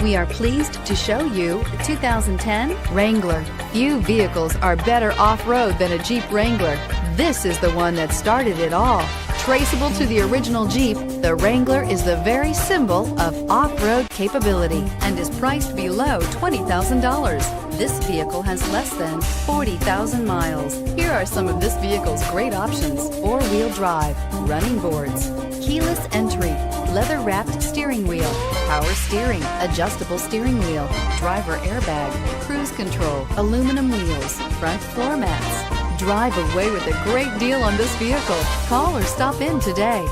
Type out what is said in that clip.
We are pleased to show you the 2010 Wrangler. Few vehicles are better off-road than a Jeep Wrangler. This is the one that started it all. Traceable to the original Jeep, the Wrangler is the very symbol of off-road capability and is priced below $20,000. This vehicle has less than 40,000 miles. Here are some of this vehicle's great options: four-wheel drive, running boards, keyless entry, leather-wrapped steering wheel, power steering, adjustable steering wheel, driver airbag, cruise control, aluminum wheels, front floor mats. Drive away with a great deal on this vehicle. Call or stop in today.